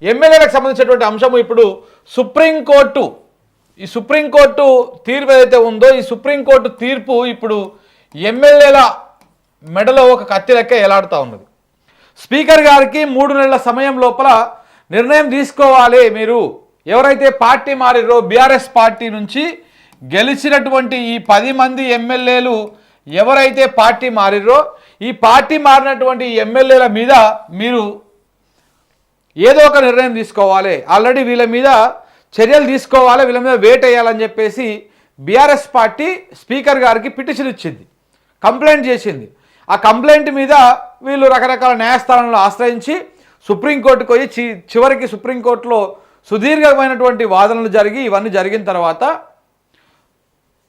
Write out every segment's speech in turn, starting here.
ఎమ్మెల్యేలకు సంబంధించినటువంటి అంశము ఇప్పుడు సుప్రీంకోర్టు ఈ సుప్రీంకోర్టు తీర్పు ఏదైతే ఉందో ఈ సుప్రీంకోర్టు తీర్పు ఇప్పుడు ఎమ్మెల్యేల మెడలో ఒక కత్తి లెక్క ఎలాడుతూ ఉన్నది. స్పీకర్ గారికి 3 నెలల సమయం లోపల నిర్ణయం తీసుకోవాలి. మీరు ఎవరైతే పార్టీ మారిరో బీఆర్ఎస్ పార్టీ నుంచి గెలిచినటువంటి ఈ 10 మంది ఎమ్మెల్యేలు ఎవరైతే పార్టీ మారిరో ఈ పార్టీ మారినటువంటి ఎమ్మెల్యేల మీద మీరు ఏదో ఒక నిర్ణయం తీసుకోవాలి. ఆల్రెడీ వీళ్ళ మీద చర్యలు తీసుకోవాలి, వీళ్ళ మీద వేట్ వేయాలని చెప్పేసి బీఆర్ఎస్ పార్టీ స్పీకర్ గారికి పిటిషన్ ఇచ్చింది, కంప్లైంట్ చేసింది. ఆ కంప్లైంట్ మీద వీళ్ళు రకరకాల న్యాయస్థానాలను ఆశ్రయించి సుప్రీంకోర్టుకు పోయి చివరికి సుప్రీంకోర్టులో సుదీర్ఘమైనటువంటి వాదనలు జరిగి ఇవన్నీ జరిగిన తర్వాత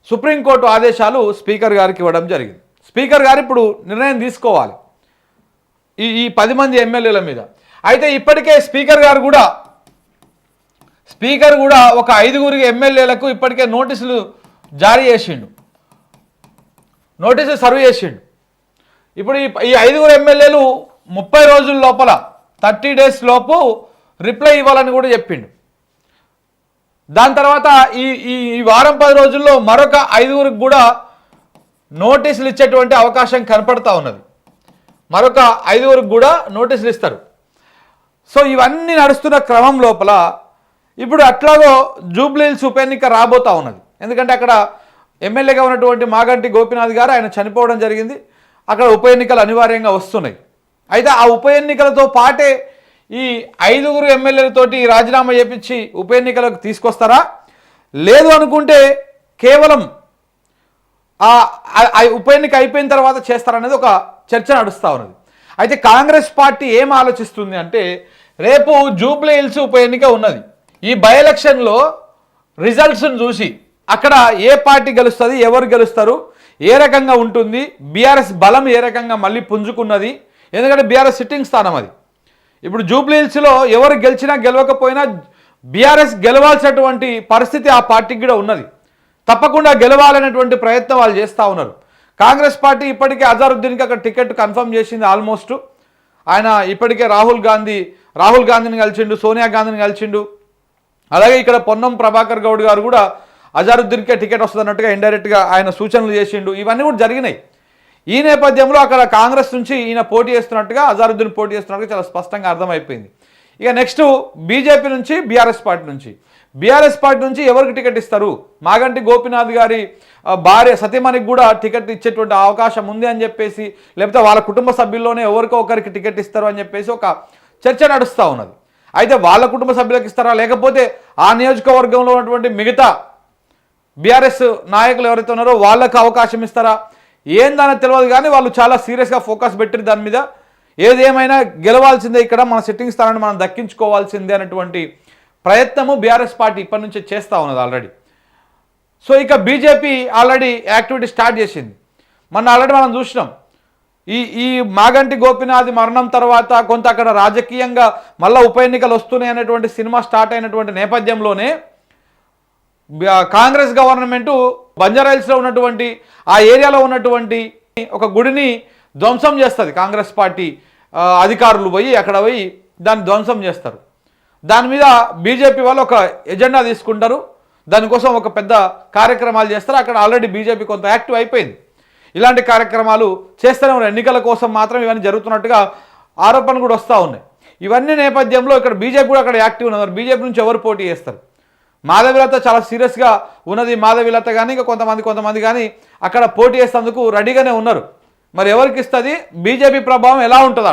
సుప్రీంకోర్టు ఆదేశాలు స్పీకర్ గారికి ఇవ్వడం జరిగింది. స్పీకర్ గారు ఇప్పుడు నిర్ణయం తీసుకోవాలి ఈ 10 మంది ఎమ్మెల్యేల మీద. అయితే ఇప్పటికే స్పీకర్ కూడా ఒక 5 ఎమ్మెల్యేలకు ఇప్పటికే నోటీసులు జారీ చేసిండు, నోటీసులు సర్వ్ చేసిండు. ఇప్పుడు ఈ 5 ఎమ్మెల్యేలు 30 రోజుల లోపల 30 డేస్ లోపు రిప్లై ఇవ్వాలని కూడా చెప్పిండు. దాని తర్వాత ఈ వారం 10 రోజుల్లో మరొక 5 కూడా నోటీసులు ఇచ్చేటువంటి అవకాశం కనపడతా ఉన్నది. మరొక 5 కూడా నోటీసులు ఇస్తారు. సో ఇవన్నీ నడుస్తున్న క్రమం లోపల ఇప్పుడు అట్లాగో జూబ్లీహిల్స్ ఉప ఎన్నిక రాబోతా ఉన్నది. ఎందుకంటే అక్కడ ఎమ్మెల్యేగా ఉన్నటువంటి మాగంటి గోపీనాథ్ గారు ఆయన చనిపోవడం జరిగింది. అక్కడ ఉప ఎన్నికలు అనివార్యంగా వస్తున్నాయి. అయితే ఆ ఉప ఎన్నికలతో పాటే ఈ 5 ఎమ్మెల్యేలతోటి రాజీనామా చేపించి ఉప ఎన్నికలకు తీసుకొస్తారా, లేదు అనుకుంటే కేవలం ఆ ఉప ఎన్నిక అయిపోయిన తర్వాత చేస్తారనేది ఒక చర్చ నడుస్తూ ఉన్నది. అయితే కాంగ్రెస్ పార్టీ ఏం ఆలోచిస్తుంది అంటే రేపు జూబ్లీహిల్స్ ఉప ఎన్నిక ఉన్నది. ఈ బై ఎలక్షన్లో రిజల్ట్స్ను చూసి అక్కడ ఏ పార్టీ గెలుస్తుంది, ఎవరు గెలుస్తారు, ఏ రకంగా ఉంటుంది, బీఆర్ఎస్ బలం ఏ రకంగా మళ్ళీ పుంజుకున్నది. ఎందుకంటే బీఆర్ఎస్ సిట్టింగ్ స్థానం అది. ఇప్పుడు జూబ్లీహిల్స్లో ఎవరు గెలిచినా గెలవకపోయినా బీఆర్ఎస్ గెలవాల్సినటువంటి పరిస్థితి ఆ పార్టీకి కూడా ఉన్నది. తప్పకుండా గెలవాలనేటువంటి ప్రయత్నం వాళ్ళు చేస్తూ ఉన్నారు. కాంగ్రెస్ పార్టీ ఇప్పటికే అజారుద్దీన్కి అక్కడ టికెట్ కన్ఫర్మ్ చేసింది ఆల్మోస్ట్. ఆయన ఇప్పటికే రాహుల్ గాంధీని కలిసిండు, సోనియా గాంధీని కలిసిండు. అలాగే ఇక్కడ పొన్నం ప్రభాకర్ గౌడ్ గారు కూడా అజారుద్దీన్కే టికెట్ వస్తుందన్నట్టుగా ఇండైరెక్ట్గా ఆయన సూచనలు చేసిండు. ఇవన్నీ కూడా జరిగినాయి. ఈ నేపథ్యంలో అక్కడ కాంగ్రెస్ నుంచి ఈయన పోటీ చేస్తున్నట్టుగా, అజారుద్దీన్ పోటీ చేస్తున్నట్టుగా చాలా స్పష్టంగా అర్థమైపోయింది. ఇక నెక్స్ట్ బీజేపీ నుంచి బీఆర్ఎస్ పార్టీ నుంచి ఎవరికి టికెట్ ఇస్తారు, మాగంటి గోపీనాథ్ గారి భార్య సతీమణికి కూడా టికెట్ ఇచ్చేటువంటి అవకాశం ఉంది అని చెప్పేసి, లేకపోతే వాళ్ళ కుటుంబ సభ్యుల్లోనే ఎవరికో ఒకరికి టికెట్ ఇస్తారు అని చెప్పేసి ఒక చర్చ నడుస్తూ ఉన్నది. అయితే వాళ్ళ కుటుంబ సభ్యులకు ఇస్తారా, లేకపోతే ఆ నియోజకవర్గంలో ఉన్నటువంటి మిగతా బీఆర్ఎస్ నాయకులు ఎవరైతే ఉన్నారో వాళ్ళకు అవకాశం ఇస్తారా, ఏందనేది తెలియదు. కానీ వాళ్ళు చాలా సీరియస్గా ఫోకస్ పెట్టారు దాని మీద. ఏదేమైనా గెలవాల్సిందే, ఇక్కడ మన సిట్టింగ్ స్థానాన్ని మనం దక్కించుకోవాల్సిందే అనేటువంటి ప్రయత్నము బీఆర్ఎస్ పార్టీ ఇప్పటి నుంచే చేస్తూ ఉన్నది ఆల్రెడీ. సో ఇక బీజేపీ ఆల్రెడీ యాక్టివిటీ స్టార్ట్ చేసింది. మొన్న ఆల్రెడీ మనం చూసినాం ఈ మాగంటి గోపీనాథ్ మరణం తర్వాత కొంత అక్కడ రాజకీయంగా మళ్ళీ ఉప ఎన్నికలు వస్తున్నాయి అనేటువంటి సినిమా స్టార్ట్ అయినటువంటి నేపథ్యంలోనే కాంగ్రెస్ గవర్నమెంటు బంజారాహిల్స్లో ఉన్నటువంటి ఆ ఏరియాలో ఉన్నటువంటి ఒక గుడిని ధ్వంసం చేస్తుంది. కాంగ్రెస్ పార్టీ అధికారులు అక్కడ పోయి దాన్ని ధ్వంసం చేస్తారు. దాని మీద బీజేపీ వాళ్ళు ఒక ఎజెండా తీసుకుంటారు, దానికోసం ఒక పెద్ద కార్యక్రమాలు చేస్తారు. అక్కడ ఆల్రెడీ బీజేపీ కొంత యాక్టివ్ అయిపోయింది. ఇలాంటి కార్యక్రమాలు చేస్తూనే ఉన్నారు. ఎన్నికల కోసం మాత్రం ఇవన్నీ జరుగుతున్నట్టుగా ఆరోపణలు కూడా వస్తూ ఉన్నాయి. ఇవన్నీ నేపథ్యంలో ఇక్కడ బీజేపీ కూడా అక్కడ యాక్టివ్ ఉన్నారు. బీజేపీ నుంచి ఎవరు పోటీ చేస్తారు? మాధవీలత చాలా సీరియస్గా ఉన్నది. మాధవీలత కానీ ఇంకా కొంతమంది కానీ అక్కడ పోటీ చేసేందుకు రెడీగానే ఉన్నారు. మరి ఎవరికి ఇస్తుంది? బీజేపీ ప్రభావం ఎలా ఉంటుంది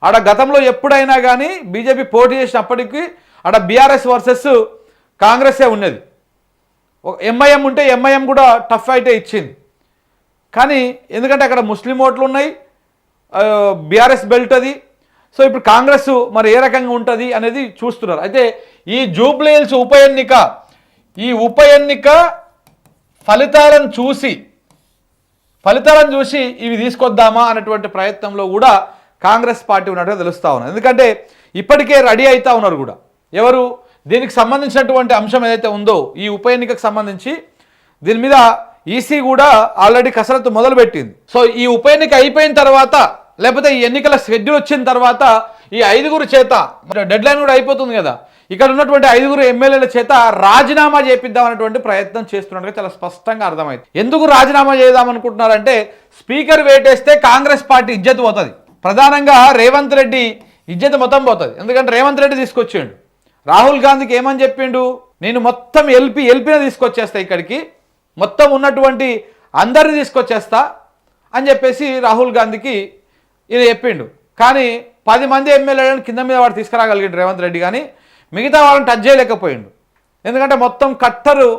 ఆడ గతంలో ఎప్పుడైనా కానీ బీజేపీ పోటీ చేసినప్పటికీ ఆడ బీఆర్ఎస్ వర్సెస్ కాంగ్రెసే ఉన్నది. ఎంఐఎం ఉంటే ఎంఐఎం కూడా టఫ్ ఫైటే ఇచ్చింది. కానీ ఎందుకంటే అక్కడ ముస్లిం ఓట్లు ఉన్నాయి, బీఆర్ఎస్ బెల్ట్ అది. సో ఇప్పుడు కాంగ్రెస్ మరి ఏ రకంగా ఉంటుంది అనేది చూస్తున్నారు. అయితే ఈ జూబ్లీహిల్స్ ఉప ఎన్నిక ఫలితాలను చూసి ఇవి తీసుకొద్దామా అనేటువంటి ప్రయత్నంలో కూడా కాంగ్రెస్ పార్టీ ఉన్నట్టుగా తెలుస్తూ ఉన్నది. ఎందుకంటే ఇప్పటికే రెడీ అవుతూ ఉన్నారు కూడా. ఎవరు? దీనికి సంబంధించినటువంటి అంశం ఏదైతే ఉందో ఈ ఉప ఎన్నికకు సంబంధించి దీని మీద ఈసీ కూడా ఆల్రెడీ కసరత్తు మొదలుపెట్టింది. సో ఈ ఉప ఎన్నిక అయిపోయిన తర్వాత లేకపోతే ఈ ఎన్నికల షెడ్యూల్ వచ్చిన తర్వాత ఈ 5 చేత డెడ్ లైన్ కూడా అయిపోతుంది కదా, ఇక్కడ ఉన్నటువంటి 5 ఎమ్మెల్యేల చేత రాజీనామా చేపిద్దాం అనేటువంటి ప్రయత్నం చేస్తున్నట్టుగా చాలా స్పష్టంగా అర్థమైంది. ఎందుకు రాజీనామా చేద్దాం అనుకుంటున్నారంటే స్పీకర్ వేటేస్తే కాంగ్రెస్ పార్టీ ఇజ్జత్ పోతుంది, ప్రధానంగా రేవంత్ రెడ్డి ఇజ్జత్ మొత్తం పోతుంది. ఎందుకంటే రేవంత్ రెడ్డి తీసుకొచ్చిండు, రాహుల్ గాంధీకి ఏమని చెప్పిండు, నేను మొత్తం ఎల్పీని తీసుకొచ్చేస్తా, ఇక్కడికి మొత్తం ఉన్నటువంటి అందరిని తీసుకొచ్చేస్తా అని చెప్పేసి రాహుల్ గాంధీకి ఈయన చెప్పిండు. కానీ 10 మంది ఎమ్మెల్యేలను కింద మీద వాడు తీసుకురాగలిగాడు రేవంత్ రెడ్డి, కానీ మిగతా వాళ్ళని టచ్ చేయలేకపోయిండు. ఎందుకంటే మొత్తం కట్టరు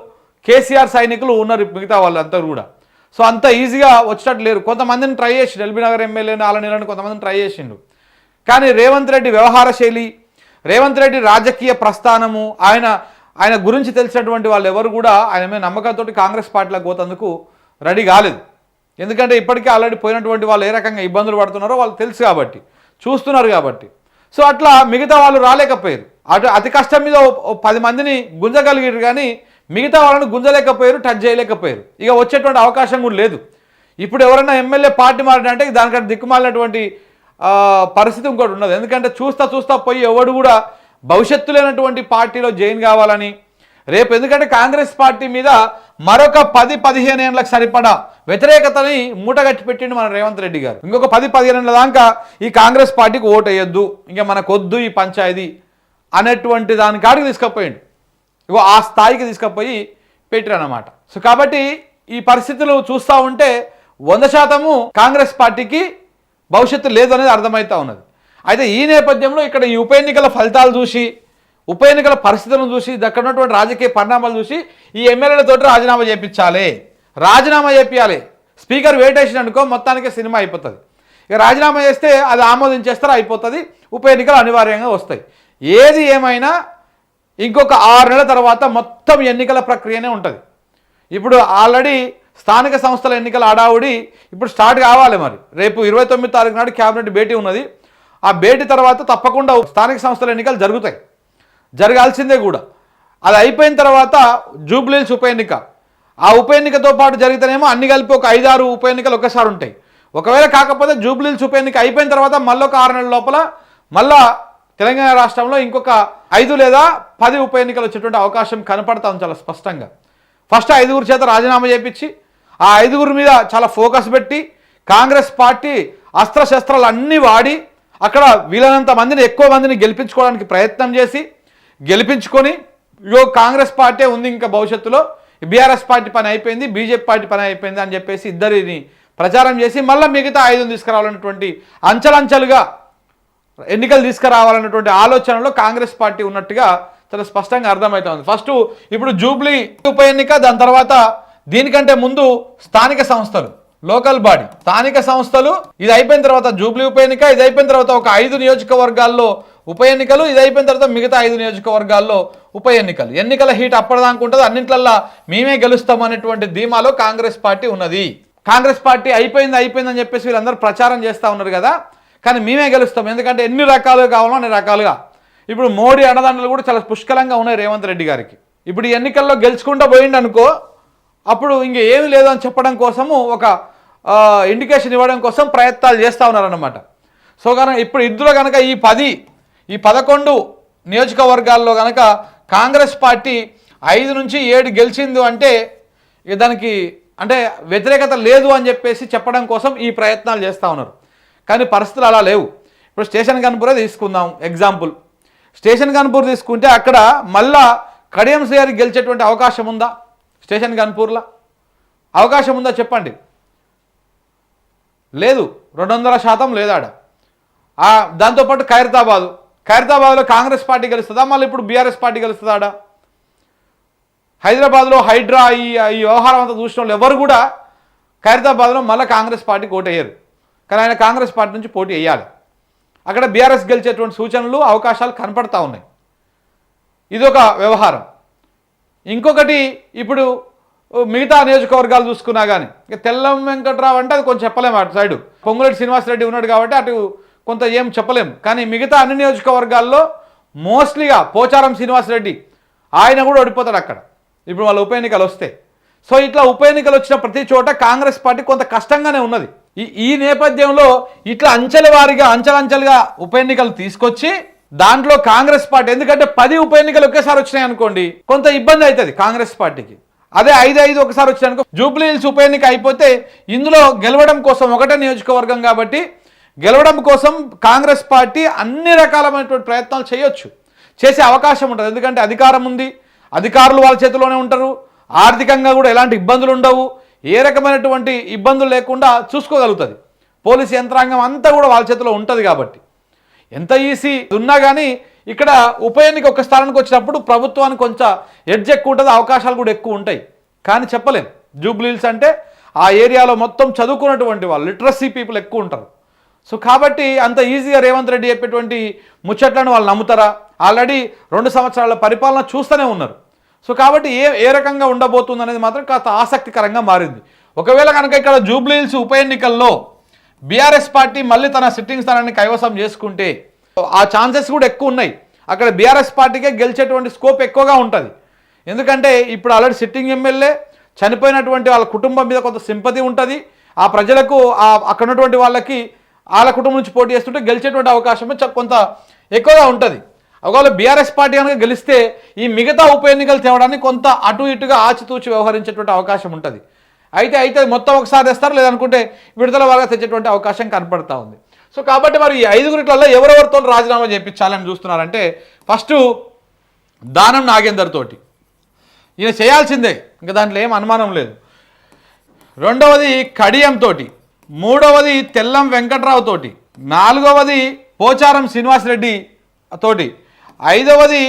కేసీఆర్ సైనికులు ఉన్నారు మిగతా వాళ్ళంతా కూడా. సో అంత ఈజీగా వచ్చేటట్టు లేరు. కొంతమందిని ట్రై చేసిండు, ఎల్బీ నగర్ ఎమ్మెల్యేని ఆలనీలను కొంతమందిని ట్రై చేసిండు. కానీ రేవంత్ రెడ్డి వ్యవహార శైలి, రేవంత్ రెడ్డి రాజకీయ ప్రస్థానము, ఆయన గురించి తెలిసినటువంటి వాళ్ళు ఎవరు కూడా ఆయన మీద నమ్మకంతో కాంగ్రెస్ పార్టీలకు పోతందుకు రెడీ కాలేదు. ఎందుకంటే ఇప్పటికే ఆల్రెడీ పోయినటువంటి వాళ్ళు ఏ రకంగా ఇబ్బందులు పడుతున్నారో వాళ్ళు తెలుసు కాబట్టి, చూస్తున్నారు కాబట్టి. సో అట్లా మిగతా వాళ్ళు రాలేకపోయారు. అతి కష్టం మీద 10 మందిని గుంజగలిగారు, కానీ మిగతా వాళ్ళని గుంజలేకపోయారు, టచ్ చేయలేకపోయారు. ఇక వచ్చేటువంటి అవకాశం కూడా లేదు. ఇప్పుడు ఎవరైనా ఎమ్మెల్యే పార్టీ మారినంటే దానికంటే దిక్కుమాలినటువంటి పరిస్థితి ఇంకోటి ఉన్నది. ఎందుకంటే చూస్తా పోయి ఎవడు కూడా భవిష్యత్తు లేనటువంటి పార్టీలో జాయిన్ కావాలని రేపు, ఎందుకంటే కాంగ్రెస్ పార్టీ మీద మరొక 10-15 ఏళ్ళకి సరిపడా వ్యతిరేకతని మూటగట్టి పెట్టిండు మన రేవంత్ రెడ్డి గారు. ఇంకొక 10-15 ఏళ్ళ దాకా ఈ కాంగ్రెస్ పార్టీకి ఓటు వేయొద్దు, ఇంకా మనకొద్దు ఈ పంచాయతీ అనేటువంటి దాని కాడికి తీసుకుపోయిండు. ఇగో ఆ స్థాయికి తీసుకుపోయి పెట్టారన్నమాట. సో కాబట్టి ఈ పరిస్థితులు చూస్తూ ఉంటే 100% కాంగ్రెస్ పార్టీకి భవిష్యత్తు లేదు అనేది అర్థమవుతా ఉన్నది. అయితే ఈ నేపథ్యంలో ఇక్కడ ఈ ఉప ఎన్నికల ఫలితాలు చూసి, ఉప ఎన్నికల పరిస్థితులను చూసి, అక్కడ ఉన్నటువంటి రాజకీయ పరిణామాలు చూసి ఈ ఎమ్మెల్యేలతో రాజీనామా చేయించాలి, రాజీనామా చేయాలి. స్పీకర్ వేటేషన్ అనుకో మొత్తానికి సినిమా అయిపోతుంది. ఇక రాజీనామా చేస్తే అది ఆమోదించేస్తారు, అయిపోతుంది, ఉప ఎన్నికలు అనివార్యంగా వస్తాయి. ఏది ఏమైనా ఇంకొక 6 నెలల తర్వాత మొత్తం ఎన్నికల ప్రక్రియనే ఉంటుంది. ఇప్పుడు ఆల్రెడీ స్థానిక సంస్థల ఎన్నికల హడావుడి ఇప్పుడు స్టార్ట్ కావాలి. మరి రేపు 29 తారీఖు నాడు క్యాబినెట్ భేటీ ఉన్నది. ఆ భేటీ తర్వాత తప్పకుండా స్థానిక సంస్థల ఎన్నికలు జరుగుతాయి, జరగాల్సిందే కూడా. అది అయిపోయిన తర్వాత జూబ్లీహిల్స్ ఉప ఎన్నిక, ఆ ఉప ఎన్నికతో పాటు జరిగితేనేమో అన్ని కలిపి ఒక 5-6 ఉప ఎన్నికలు ఒక్కసారి ఉంటాయి. ఒకవేళ కాకపోతే జూబ్లీహిల్స్ ఉప ఎన్నిక అయిపోయిన తర్వాత మళ్ళీ ఒక 6 నెలల లోపల మళ్ళా తెలంగాణ రాష్ట్రంలో ఇంకొక 5 లేదా 10 ఉప ఎన్నికలు వచ్చేటువంటి అవకాశం కనపడతాం చాలా స్పష్టంగా. ఫస్ట్ 5 చేత రాజీనామా చేయించి ఆ 5 మీద చాలా ఫోకస్ పెట్టి కాంగ్రెస్ పార్టీ అస్త్రశస్త్రాలు అన్నీ వాడి అక్కడ వీలైనంత మందిని, ఎక్కువ మందిని గెలిపించుకోవడానికి ప్రయత్నం చేసి గెలిపించుకొని ఇగో కాంగ్రెస్ పార్టీ ఉంది ఇంకా భవిష్యత్తులో, బీఆర్ఎస్ పార్టీ పని అయిపోయింది, బీజేపీ పార్టీ పని అయిపోయింది అని చెప్పేసి ఇద్దరిని ప్రచారం చేసి మళ్ళీ మిగతా 5 తీసుకురావాలన్నటువంటి అంచెలంచెలుగా ఎన్నికలు తీసుకురావాలన్నటువంటి ఆలోచనలో కాంగ్రెస్ పార్టీ ఉన్నట్టుగా చాలా స్పష్టంగా అర్థమవుతుంది. ఫస్ట్ ఇప్పుడు జూబ్లీ ఉప ఎన్నిక, దాని తర్వాత దీనికంటే ముందు స్థానిక సంస్థలు, లోకల్ బాడీ స్థానిక సంస్థలు, ఇది అయిపోయిన తర్వాత జూబ్లీ ఉప ఎన్నిక, ఇది అయిపోయిన తర్వాత ఒక 5 నియోజకవర్గాల్లో ఉప ఎన్నికలు, ఇది అయిపోయిన తర్వాత మిగతా 5 నియోజకవర్గాల్లో ఉప ఎన్నికలు. ఎన్నికల హీట్ అప్పటిదాకా ఉంటుంది, అన్నింటిలో మేమే గెలుస్తాం అనేటువంటి ధీమాలో కాంగ్రెస్ పార్టీ ఉన్నది. కాంగ్రెస్ పార్టీ అయిపోయిందని చెప్పేసి వీళ్ళందరూ ప్రచారం చేస్తూ ఉన్నారు కదా, కానీ మేమే గెలుస్తాం. ఎందుకంటే ఎన్ని రకాలుగా కావాలో అన్ని రకాలుగా. ఇప్పుడు మోడీ అండదండలు కూడా చాలా పుష్కలంగా ఉన్నాయి రేవంత్ రెడ్డి గారికి. ఇప్పుడు ఈ ఎన్నికల్లో గెలుచుకుంటూ పోయిండు అనుకో, అప్పుడు ఇంక ఏమీ లేదు అని చెప్పడం కోసము ఒక ఇండికేషన్ ఇవ్వడం కోసం ప్రయత్నాలు చేస్తూ ఉన్నారన్నమాట. సో కనుక ఇప్పుడు ఇందులో కనుక ఈ 11 నియోజకవర్గాల్లో కనుక కాంగ్రెస్ పార్టీ 5 నుంచి 7 గెలిచింది అంటే ఇక దానికి అంటే వ్యతిరేకత లేదు అని చెప్పేసి చెప్పడం కోసం ఈ ప్రయత్నాలు చేస్తూ ఉన్నారు. కానీ పరిస్థితులు అలా లేవు. ఇప్పుడు స్టేషన్ గన్పూరే తీసుకుందాం ఎగ్జాంపుల్. స్టేషన్ గన్పూర్ తీసుకుంటే అక్కడ మళ్ళా కడియం శ్రీహరి గెలిచేటువంటి అవకాశం ఉందా? స్టేషన్ గన్పూర్లో అవకాశం ఉందా చెప్పండి? లేదు, 200% లేదాడ. దాంతోపాటు ఖైరతాబాద్లో కాంగ్రెస్ పార్టీ గెలుస్తుందా, మళ్ళీ ఇప్పుడు బీఆర్ఎస్ పార్టీ గెలుస్తుందా? హైదరాబాద్లో హైడ్రా ఈ వ్యవహారం అంతా చూసిన వాళ్ళు ఎవరు కూడా ఖైరతాబాద్లో మళ్ళీ కాంగ్రెస్ పార్టీకి ఓటు వేయరు. కానీ ఆయన కాంగ్రెస్ పార్టీ నుంచి పోటీ వేయాలి. అక్కడ బీఆర్ఎస్ గెలిచేటువంటి సూచనలు, అవకాశాలు కనపడతా ఉన్నాయి. ఇదొక వ్యవహారం. ఇంకొకటి ఇప్పుడు మిగతా నియోజకవర్గాలు చూసుకున్నా కానీ ఇక తెల్లం వెంకట్రావు అంటే అది కొంచెం చెప్పలేము. అటు సైడు పొంగులేటి శ్రీనివాసరెడ్డి ఉన్నాడు కాబట్టి అటు కొంత ఏం చెప్పలేము. కానీ మిగతా అన్ని నియోజకవర్గాల్లో మోస్ట్లీగా పోచారం శ్రీనివాసరెడ్డి ఆయన కూడా ఓడిపోతాడు అక్కడ ఇప్పుడు వాళ్ళ ఉప ఎన్నికలు వస్తే. సో ఇట్లా ఉప ఎన్నికలు వచ్చిన ప్రతి చోట కాంగ్రెస్ పార్టీ కొంత కష్టంగానే ఉన్నది. ఈ నేపథ్యంలో ఇట్లా అంచెలంచెలుగా ఉప ఎన్నికలు తీసుకొచ్చి దాంట్లో కాంగ్రెస్ పార్టీ, ఎందుకంటే 10 ఉప ఎన్నికలు ఒకేసారి వచ్చినాయి అనుకోండి కొంత ఇబ్బంది అవుతుంది కాంగ్రెస్ పార్టీకి. అదే 5 ఒకసారి వచ్చాయి అనుకో, జూబ్లీ హిల్స్ ఉప ఎన్నిక అయిపోతే ఇందులో గెలవడం కోసం ఒకటే నియోజకవర్గం కాబట్టి గెలవడం కోసం కాంగ్రెస్ పార్టీ అన్ని రకాలైనటువంటి ప్రయత్నాలు చేయొచ్చు, చేసే అవకాశం ఉంటుంది. ఎందుకంటే అధికారం ఉంది, అధికారులు వాళ్ళ చేతిలోనే ఉంటారు, ఆర్థికంగా కూడా ఎలాంటి ఇబ్బందులు ఉండవు, ఏ రకమైనటువంటి ఇబ్బందులు లేకుండా చూసుకోగలుగుతుంది. పోలీసు యంత్రాంగం అంతా కూడా వాళ్ళ చేతిలో ఉంటుంది కాబట్టి ఎంత ఈసీ ఉన్నా కానీ ఇక్కడ ఉప ఎన్నిక ఒక స్థానానికి వచ్చినప్పుడు ప్రభుత్వానికి కొంచెం ఎడ్జ్ ఎక్కువ ఉంటుంది, అవకాశాలు కూడా ఎక్కువ ఉంటాయి. కానీ చెప్పలేం, జూబ్లీ హిల్స్ అంటే ఆ ఏరియాలో మొత్తం చదువుకున్నటువంటి వాళ్ళు, లిటరసీ పీపుల్ ఎక్కువ ఉంటారు. సో కాబట్టి అంత ఈజీగా రేవంత్ రెడ్డి చెప్పేటువంటి ముచ్చట్లను వాళ్ళు నమ్ముతారా? ఆల్రెడీ 2 సంవత్సరాల పరిపాలన చూస్తూనే ఉన్నారు. సో కాబట్టి ఏ రకంగా ఉండబోతుంది అనేది మాత్రం కాస్త ఆసక్తికరంగా మారింది. ఒకవేళ కనుక ఇక్కడ జూబ్లీ హిల్స్ ఉప ఎన్నికల్లో బీఆర్ఎస్ పార్టీ మళ్ళీ తన సిట్టింగ్ స్థానాన్ని కైవసం చేసుకుంటే ఆ ఛాన్సెస్ కూడా ఎక్కువ ఉన్నాయి. అక్కడ బీఆర్ఎస్ పార్టీకే గెలిచేటువంటి స్కోప్ ఎక్కువగా ఉంటుంది. ఎందుకంటే ఇప్పుడు ఆల్రెడీ సిట్టింగ్ ఎమ్మెల్యే చనిపోయినటువంటి వాళ్ళ కుటుంబం మీద కొంత సింపతి ఉంటుంది. ఆ ప్రజలకు అక్కడ ఉన్నటువంటి వాళ్ళకి వాళ్ళ కుటుంబం నుంచి పోటీ చేస్తుంటే గెలిచేటువంటి అవకాశం కొంత ఎక్కువగా ఉంటుంది. ఒకవేళ బీఆర్ఎస్ పార్టీ కనుక గెలిస్తే ఈ మిగతా ఉప ఎన్నికలు తేవడానికి కొంత అటు ఇటుగా ఆచితూచి వ్యవహరించేటువంటి అవకాశం ఉంటుంది. అయితే మొత్తం ఒకసారి తెస్తారు, లేదనుకుంటే విడుదల వాగా తెచ్చేటువంటి అవకాశం కనపడతా ఉంది. సో కాబట్టి మరి ఈ 5గురిట్లలో ఎవరెవరితో రాజీనామా చేయించాలని చూస్తున్నారంటే, ఫస్ట్ దానం నాగేందర్ తోటి ఈయన చేయాల్సిందే, ఇంకా దాంట్లో ఏం అనుమానం లేదు. రెండవది కడియం తోటి, మూడవది తెల్లం వెంకట్రావు తోటి, నాలుగవది పోచారం శ్రీనివాసరెడ్డి తోటి, ఐదవది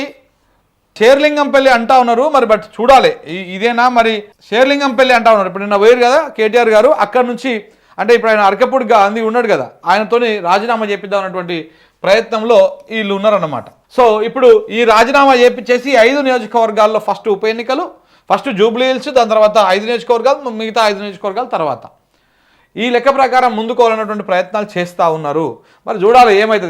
షేర్లింగంపల్లి అంటా ఉన్నారు. మరి బట్ చూడాలి ఇదేనా, మరి షేర్లింగంపల్లి అంటా ఉన్నారు. ఇప్పుడు నిన్న పోయారు కదా కేటీఆర్ గారు, అక్కడ నుంచి అంటే ఇప్పుడు ఆయన అరకపూడిగా అంది ఉన్నాడు కదా, ఆయనతోని రాజీనామా చేపిద్దాం అన్నటువంటి ప్రయత్నంలో వీళ్ళు ఉన్నారన్నమాట. సో ఇప్పుడు ఈ రాజీనామా చేపించేసి 5 నియోజకవర్గాల్లో ఫస్ట్ ఉప ఎన్నికలు, ఫస్ట్ జూబ్లీ హిల్స్, దాని తర్వాత 5 నియోజకవర్గాలు, మిగతా 5 నియోజకవర్గాల తర్వాత ఈ లెక్క ప్రకారం ముందుకోవాలన్నటువంటి ప్రయత్నాలు చేస్తూ ఉన్నారు. మరి చూడాలి ఏమవుతుంది.